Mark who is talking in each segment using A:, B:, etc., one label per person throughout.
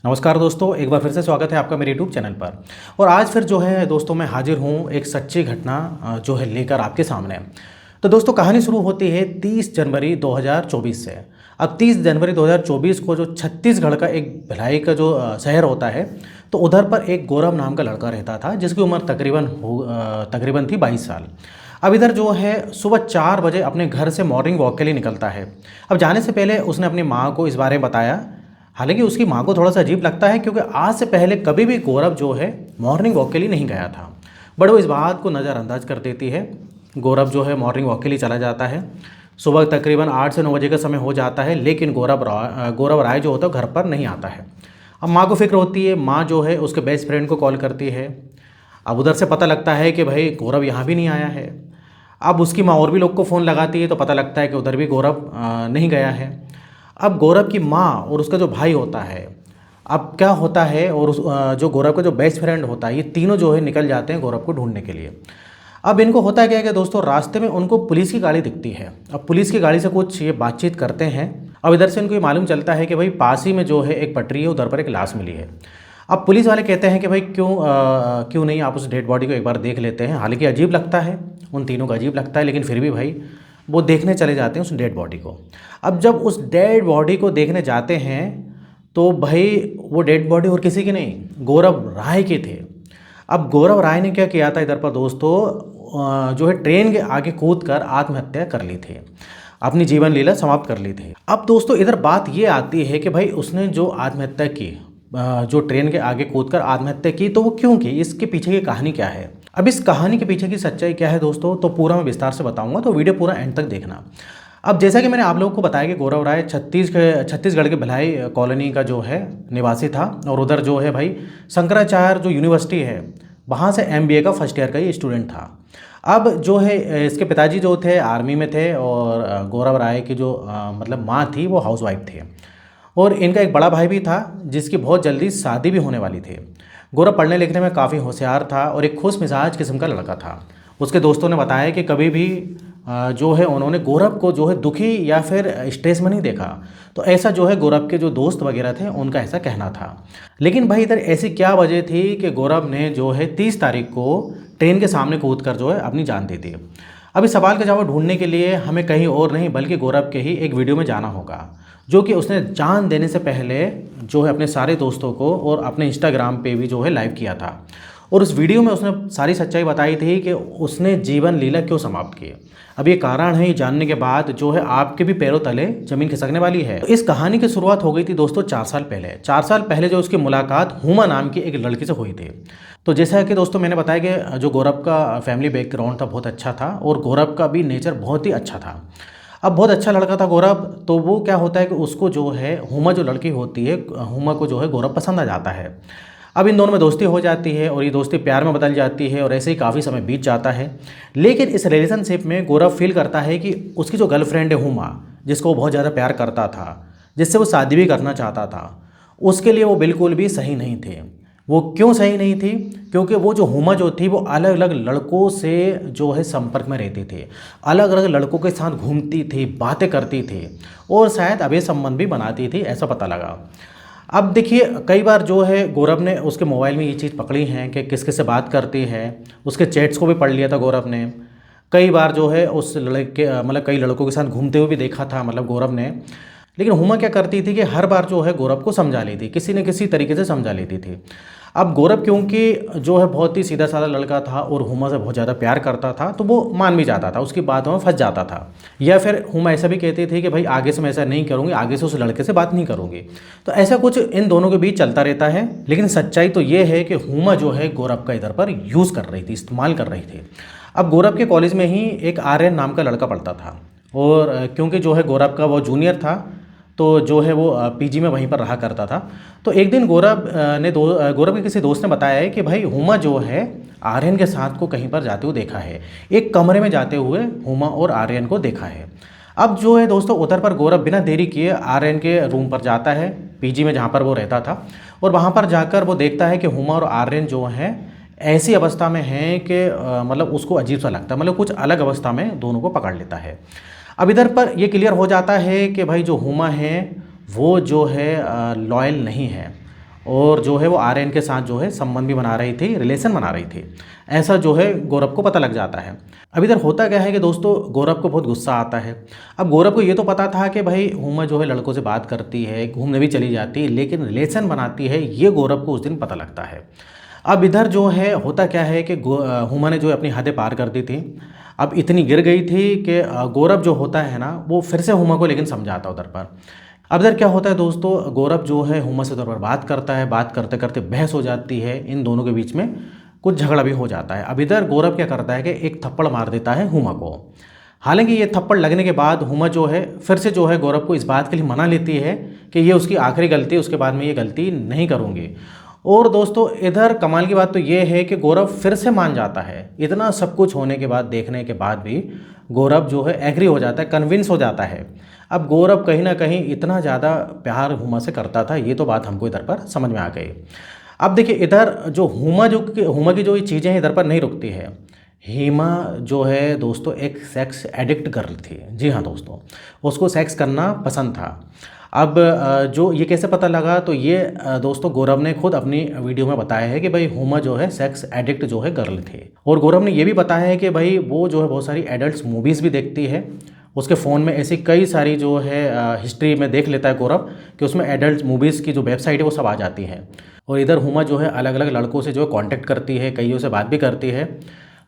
A: नमस्कार दोस्तों, एक बार फिर से स्वागत है आपका मेरे यूट्यूब चैनल पर। और आज फिर जो है दोस्तों मैं हाजिर हूँ एक सच्ची घटना जो है लेकर आपके सामने। तो दोस्तों कहानी शुरू होती है 30 जनवरी 2024 से। अब 30 जनवरी 2024 को जो छत्तीसगढ़ का एक भिलाई का जो शहर होता है, तो उधर पर एक गौरव नाम का लड़का रहता था जिसकी उम्र तकरीबन थी 22 साल। अब इधर जो है सुबह 4 बजे अपने घर से मॉर्निंग वॉक के लिए निकलता है। अब जाने से पहले उसने अपनी माँ को इस बारे में बताया। हालांकि उसकी माँ को थोड़ा सा अजीब लगता है क्योंकि आज से पहले कभी भी गौरव जो है मॉर्निंग वॉक के लिए नहीं गया था, बट वो इस बात को नज़रअंदाज कर देती है। गौरव जो है मॉर्निंग वॉक के लिए चला जाता है। सुबह तकरीबन 8 से 9 बजे का समय हो जाता है, लेकिन गौरव राय जो होता है घर पर नहीं आता है। अब माँ को फिक्र होती है, माँ जो है उसके बेस्ट फ्रेंड को कॉल करती है। अब उधर से पता लगता है कि भाई गौरव यहाँ भी नहीं आया है। अब उसकी माँ और भी लोग को फ़ोन लगाती है तो पता लगता है कि उधर भी गौरव नहीं गया है। अब गौरव की माँ और उसका जो भाई होता है, अब क्या होता है, और जो गौरव का जो बेस्ट फ्रेंड होता है, ये तीनों जो है निकल जाते हैं गौरव को ढूंढने के लिए। अब इनको होता है क्या है कि दोस्तों रास्ते में उनको पुलिस की गाड़ी दिखती है। अब पुलिस की गाड़ी से कुछ ये बातचीत करते हैं। अब इधर से इनको ये मालूम चलता है कि भाई पास ही में जो है एक पटरी है, उधर पर एक लाश मिली है। अब पुलिस वाले कहते हैं कि भाई क्यों नहीं आप उस डेड बॉडी को एक बार देख लेते हैं। हालांकि अजीब लगता है, उन तीनों को अजीब लगता है, लेकिन फिर भी भाई वो देखने चले जाते हैं उस डेड बॉडी को। अब जब उस डेड बॉडी को देखने जाते हैं तो भाई वो डेड बॉडी और किसी की नहीं, गौरव राय की थे। अब गौरव राय ने क्या किया था इधर पर दोस्तों, जो है ट्रेन के आगे कूद कर आत्महत्या कर ली थी, अपनी जीवन लीला समाप्त कर ली थी। अब दोस्तों इधर बात ये आती है कि भाई उसने जो आत्महत्या की, जो ट्रेन के आगे कूदकर आत्महत्या की, तो वो क्यों की, इसके पीछे की कहानी क्या है। अब इस कहानी के पीछे की सच्चाई क्या है दोस्तों, तो पूरा मैं विस्तार से बताऊंगा, तो वीडियो पूरा एंड तक देखना। अब जैसा कि मैंने आप लोगों को बताया कि गौरव राय छत्तीसगढ़ के भिलाई कॉलोनी का जो है निवासी था, और उधर जो है भाई शंकराचार्य जो यूनिवर्सिटी है वहाँ से MBA का फर्स्ट ईयर का ही स्टूडेंट था। अब जो है इसके पिताजी जो थे आर्मी में थे, और गौरव राय की जो मतलब माँ थी वो हाउसवाइफ थे, और इनका एक बड़ा भाई भी था जिसकी बहुत जल्दी शादी भी होने वाली थी। गौरव पढ़ने लिखने में काफ़ी होशियार था और एक खुश मिजाज किस्म का लड़का था। उसके दोस्तों ने बताया कि कभी भी जो है उन्होंने गौरव को जो है दुखी या फिर स्ट्रेस में नहीं देखा। तो ऐसा जो है गौरव के जो दोस्त वगैरह थे उनका ऐसा कहना था। लेकिन भाई इधर ऐसी क्या वजह थी कि गौरव ने जो है 30 तारीख को ट्रेन के सामने कूद कर जो है अपनी जान दे दी। अब इस सवाल का जवाब ढूंढने के लिए हमें कहीं और नहीं बल्कि गौरव के ही एक वीडियो में जाना होगा, जो कि उसने जान देने से पहले जो है अपने सारे दोस्तों को और अपने इंस्टाग्राम पे भी जो है लाइव किया था। और उस वीडियो में उसने सारी सच्चाई बताई थी कि उसने जीवन लीला क्यों समाप्त की। अब ये कारण है, ये जानने के बाद जो है आपके भी पैरों तले जमीन खिसकने वाली है। तो इस कहानी की शुरुआत हो गई थी दोस्तों 4 साल पहले। 4 साल पहले जो उसकी मुलाकात हुमा नाम की एक लड़की से हुई थी। तो जैसा कि दोस्तों मैंने बताया कि जो गौरव का फैमिली बैकग्राउंड था बहुत अच्छा था, और गौरव का भी नेचर बहुत ही अच्छा था। अब बहुत अच्छा लड़का था गौरव, तो वो क्या होता है कि उसको जो है हुमा जो लड़की होती है, हुमा को जो है गौरव पसंद आ जाता है। अब इन दोनों में दोस्ती हो जाती है और ये दोस्ती प्यार में बदल जाती है, और ऐसे ही काफ़ी समय बीत जाता है। लेकिन इस रिलेशनशिप में गौरव फील करता है कि उसकी जो गर्लफ्रेंड है हुमा, जिसको वो बहुत ज़्यादा प्यार करता था, जिससे वो शादी भी करना चाहता था, उसके लिए वो बिल्कुल भी सही नहीं थे। वो क्यों सही नहीं थी? क्योंकि वो जो हुमा जो थी वो अलग अलग लड़कों से जो है संपर्क में रहती थी, अलग अलग लड़कों के साथ घूमती थी, बातें करती थी, और शायद अवैध संबंध भी बनाती थी, ऐसा पता लगा। अब देखिए कई बार जो है गौरव ने उसके मोबाइल में ये चीज़ पकड़ी है कि किस किस से बात करती है। उसके चैट्स को भी पढ़ लिया था गौरव ने। कई बार जो है उस लड़के मतलब कई लड़कों के साथ घूमते हुए भी देखा था मतलब गौरव ने। लेकिन हुमा क्या करती थी कि हर बार जो है गौरव को समझा लेती, किसी न किसी तरीके से समझा लेती थी। अब गौरव क्योंकि जो है बहुत ही सीधा साधा लड़का था और हुमा से बहुत ज़्यादा प्यार करता था, तो वो मान भी जाता था, उसकी बातों में फंस जाता था। या फिर हुमा ऐसा भी कहती थी कि भाई आगे से मैं ऐसा नहीं करूँगी, आगे से उस लड़के से बात नहीं करूँगी। तो ऐसा कुछ इन दोनों के बीच चलता रहता है। लेकिन सच्चाई तो ये है कि हुमा जो है गौरव का इधर पर यूज़ कर रही थी, इस्तेमाल कर रही थी। अब गौरव के कॉलेज में ही एक आर्यन नाम का लड़का पढ़ता था, और क्योंकि जो है गौरव का वो जूनियर था, तो जो है वो PG में वहीं पर रहा करता था। तो एक दिन गौरव के किसी दोस्त ने बताया है कि भाई हुमा जो है आर्यन के साथ को कहीं पर जाते हुए देखा है, एक कमरे में जाते हुए हुमा और आर्यन को देखा है। अब जो है दोस्तों उधर पर गौरव बिना देरी किए आर्यन के रूम पर जाता है, PG में जहाँ पर वो रहता था, और वहाँ पर जाकर वो देखता है कि हुमा और आर्यन जो हैं ऐसी अवस्था में हैं कि मतलब उसको अजीब सा लगता है, मतलब कुछ अलग अवस्था में दोनों को पकड़ लेता है। अब इधर पर ये क्लियर हो जाता है कि भाई जो हुमा है वो जो है लॉयल नहीं है, और जो है वो आर्यन के साथ जो है संबंध भी बना रही थी, रिलेशन बना रही थी, ऐसा जो है गौरव को पता लग जाता है। अब इधर होता क्या है कि दोस्तों गौरव को बहुत गुस्सा आता है। अब गौरव को ये तो पता था कि भाई हुमा जो है लड़कों से बात करती है, घूमने भी चली जाती है, लेकिन रिलेशन बनाती है, ये गौरव को उस दिन पता लगता है। अब इधर जो है होता क्या है कि हुमा ने जो है अपनी हदें पार कर दी थी। अब इतनी गिर गई थी कि गौरव जो होता है ना वो फिर से हुमा को लेकिन समझाता उधर पर। अब इधर क्या होता है दोस्तों, गौरव जो है हुमा से उधर पर बात करता है, बात करते करते बहस हो जाती है, इन दोनों के बीच में कुछ झगड़ा भी हो जाता है। अब इधर गौरव क्या करता है कि एक थप्पड़ मार देता है हुमा को। हालांकि ये थप्पड़ लगने के बाद हुमा जो है फिर से जो है गौरव को इस बात के लिए मना लेती है कि ये उसकी आखिरी गलती है, उसके बाद में ये गलती नहीं करूँगी। और दोस्तों इधर कमाल की बात तो ये है कि गौरव फिर से मान जाता है। इतना सब कुछ होने के बाद, देखने के बाद भी गौरव जो है एग्री हो जाता है, कन्विंस हो जाता है। अब गौरव कहीं ना कहीं इतना ज़्यादा प्यार हुमा से करता था, ये तो बात हमको इधर पर समझ में आ गई। अब देखिए इधर जो हुमा की जो ये चीज़ें हैं इधर पर नहीं रुकती है। हिमा जो है दोस्तों एक सेक्स एडिक्ट गर्ल थी। जी हाँ दोस्तों, उसको सेक्स करना पसंद था। अब जो ये कैसे पता लगा, तो ये दोस्तों गौरव ने खुद अपनी वीडियो में बताया है कि भाई हुमा जो है सेक्स एडिक्ट जो है गर्ल थी। और गौरव ने ये भी बताया है कि भाई वो जो है बहुत सारी एडल्ट मूवीज़ भी देखती है। उसके फ़ोन में ऐसी कई सारी जो है हिस्ट्री में देख लेता है गौरव कि उसमें एडल्ट मूवीज़ की जो वेबसाइट है वो सब आ जाती है। और इधर हुमा जो है अलग अलग लड़कों से जो है कॉन्टेक्ट करती है, कईयों से बात भी करती है।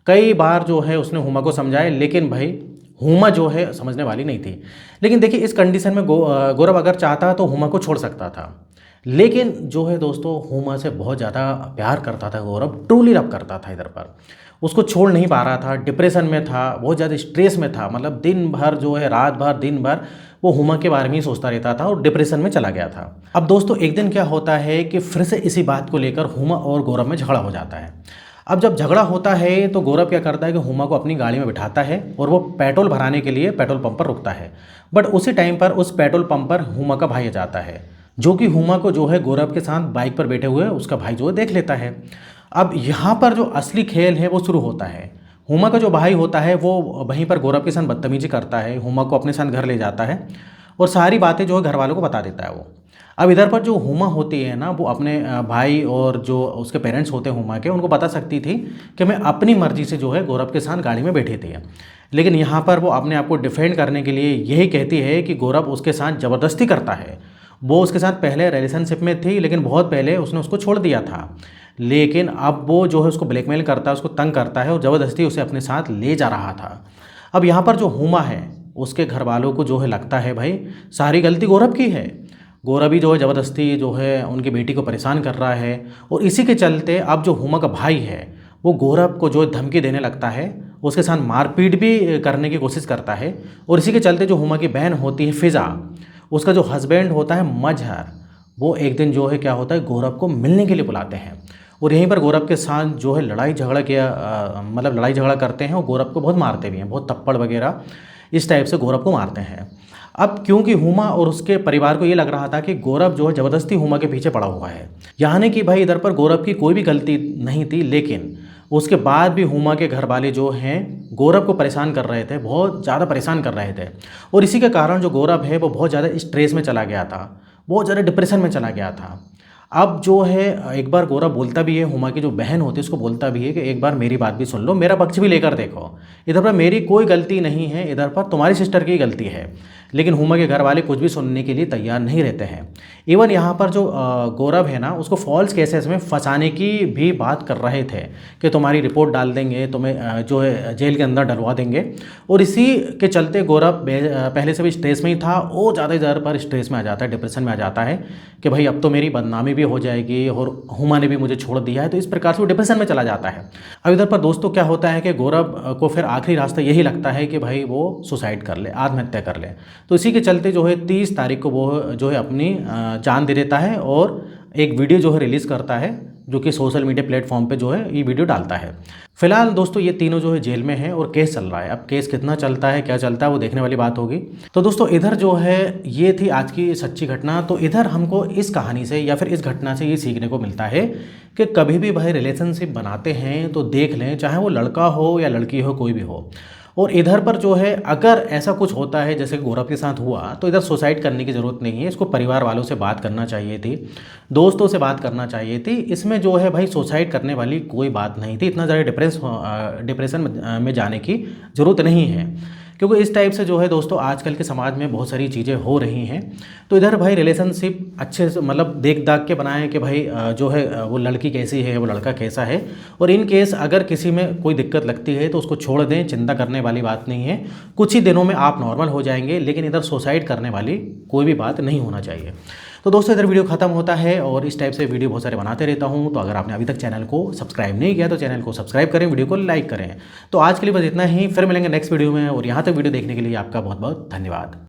A: कई बार जो है उसने हुमा को समझाया, लेकिन भाई हुमा जो है समझने वाली नहीं थी। लेकिन देखिए इस कंडीशन में गौरव अगर चाहता तो हुमा को छोड़ सकता था, लेकिन जो है दोस्तों हुमा से बहुत ज़्यादा प्यार करता था गौरव, ट्रूली लव करता था। इधर पर उसको छोड़ नहीं पा रहा था, डिप्रेशन में था, बहुत ज़्यादा स्ट्रेस में था। मतलब दिन भर जो है, रात भर दिन भर वो हुमा के बारे में ही सोचता रहता था और डिप्रेशन में चला गया था। अब दोस्तों एक दिन क्या होता है कि फिर से इसी बात को लेकर हुमा और गौरव में झगड़ा हो जाता है। अब जब झगड़ा होता है तो गौरव क्या करता है कि हुमा को अपनी गाड़ी में बिठाता है और वो पेट्रोल भराने के लिए पेट्रोल पंप पर रुकता है। बट उसी टाइम पर उस पेट्रोल पंप पर हुमा का भाई आ जाता है, जो कि हुमा को जो है गौरव के साथ बाइक पर बैठे हुए उसका भाई जो है देख लेता है। अब यहाँ पर जो असली खेल है वो शुरू होता है। हुमा का जो भाई होता है वो वहीं पर गौरव के साथ बदतमीजी करता है, हुमा को अपने साथ घर ले जाता है और सारी बातें जो है घर वालों को बता देता है वो। अब इधर पर जो हुमा होती है ना, वो अपने भाई और जो उसके पेरेंट्स होते हैं हुमा के, उनको बता सकती थी कि मैं अपनी मर्ज़ी से जो है गौरव के साथ गाड़ी में बैठी थी। लेकिन यहाँ पर वो अपने आप को डिफेंड करने के लिए यही कहती है कि गौरव उसके साथ ज़बरदस्ती करता है। वो उसके साथ पहले रिलेशनशिप में थी, लेकिन बहुत पहले उसने उसको छोड़ दिया था। लेकिन अब वो जो है उसको ब्लैकमेल करता है, उसको तंग करता है और ज़बरदस्ती उसे अपने साथ ले जा रहा था। अब यहाँ पर जो हुमा है उसके घर वालों को जो है लगता है भाई सारी गलती गौरव की है। गौरव ही जो है ज़बरदस्ती जो है उनकी बेटी को परेशान कर रहा है। और इसी के चलते अब जो हुमा का भाई है वो गौरव को जो धमकी देने लगता है, उसके साथ मारपीट भी करने की कोशिश करता है। और इसी के चलते जो हुमा की बहन होती है फ़िज़ा, उसका जो हस्बैंड होता है मजहर, वो एक दिन जो है क्या होता है गौरव को मिलने के लिए बुलाते हैं। और यहीं पर गौरव के साथ जो है लड़ाई झगड़ा करते हैं और गौरव को बहुत मारते भी हैं, बहुत थप्पड़ वगैरह इस टाइप से गौरव को मारते हैं। अब क्योंकि हुमा और उसके परिवार को ये लग रहा था कि गौरव जो है ज़बरदस्ती हुमा के पीछे पड़ा हुआ है, यानी कि भाई इधर पर गौरव की कोई भी गलती नहीं थी। लेकिन उसके बाद भी हुमा के घर वाले जो हैं गौरव को परेशान कर रहे थे, बहुत ज़्यादा परेशान कर रहे थे। और इसी के कारण जो गौरव है वो बहुत ज़्यादा स्ट्रेस में चला गया था, बहुत ज़्यादा डिप्रेशन में चला गया था। अब जो है एक बार गौरव बोलता भी है, हुमा की जो बहन होती है उसको बोलता भी है कि एक बार मेरी बात भी सुन लो, मेरा पक्ष भी लेकर देखो, इधर पर मेरी कोई गलती नहीं है, इधर पर तुम्हारी सिस्टर की गलती है। लेकिन हुमा के घर वाले कुछ भी सुनने के लिए तैयार नहीं रहते हैं। इवन यहाँ पर जो गौरव है ना, उसको फॉल्स केसेस में फंसाने की भी बात कर रहे थे कि तुम्हारी रिपोर्ट डाल देंगे, तुम्हें जो है जेल के अंदर डलवा देंगे। और इसी के चलते गौरव पहले से भी स्ट्रेस में ही था, और ज़्यादा इधर पर स्ट्रेस में आ जाता है, डिप्रेशन में आ जाता है कि भाई अब तो मेरी बदनामी भी हो जाएगी और हुमा ने भी मुझे छोड़ दिया है। तो इस प्रकार से वो डिप्रेशन में चला जाता है। अब इधर पर दोस्तों क्या होता है कि गौरव को फिर आखिरी रास्ता यही लगता है कि भाई वो सुसाइड कर ले, आत्महत्या कर ले। तो इसी के चलते जो है 30 तारीख को वो जो है अपनी जान दे देता है और एक वीडियो जो है रिलीज़ करता है, जो कि सोशल मीडिया प्लेटफॉर्म पे जो है ये वीडियो डालता है। फिलहाल दोस्तों ये तीनों जो है जेल में हैं और केस चल रहा है। अब केस कितना चलता है, क्या चलता है, वो देखने वाली बात होगी। तो दोस्तों इधर जो है ये थी आज की सच्ची घटना। तो इधर हमको इस कहानी से या फिर इस घटना से ये सीखने को मिलता है कि कभी भी भाई रिलेशनशिप बनाते हैं तो देख लें, चाहे वो लड़का हो या लड़की हो, कोई भी हो, और इधर पर जो है अगर ऐसा कुछ होता है जैसे गौरव के साथ हुआ तो इधर सुसाइड करने की ज़रूरत नहीं है, इसको परिवार वालों से बात करना चाहिए थी, दोस्तों से बात करना चाहिए थी। इसमें जो है भाई सुसाइड करने वाली कोई बात नहीं थी, इतना ज़्यादा डिप्रेशन में जाने की ज़रूरत नहीं है, क्योंकि इस टाइप से जो है दोस्तों आजकल के समाज में बहुत सारी चीज़ें हो रही हैं। तो इधर भाई रिलेशनशिप अच्छे से मतलब देख दाख के बनाएं कि भाई जो है वो लड़की कैसी है, वो लड़का कैसा है, और इन केस अगर किसी में कोई दिक्कत लगती है तो उसको छोड़ दें, चिंता करने वाली बात नहीं है। कुछ ही दिनों में आप नॉर्मल हो जाएंगे, लेकिन इधर सुसाइड करने वाली कोई भी बात नहीं होना चाहिए। तो दोस्तों इधर वीडियो खत्म होता है, और इस टाइप से वीडियो बहुत सारे बनाते रहता हूँ। तो अगर आपने अभी तक चैनल को सब्सक्राइब नहीं किया तो चैनल को सब्सक्राइब करें, वीडियो को लाइक करें। तो आज के लिए बस इतना ही, फिर मिलेंगे नेक्स्ट वीडियो में, और यहाँ तक वीडियो देखने के लिए आपका बहुत बहुत धन्यवाद।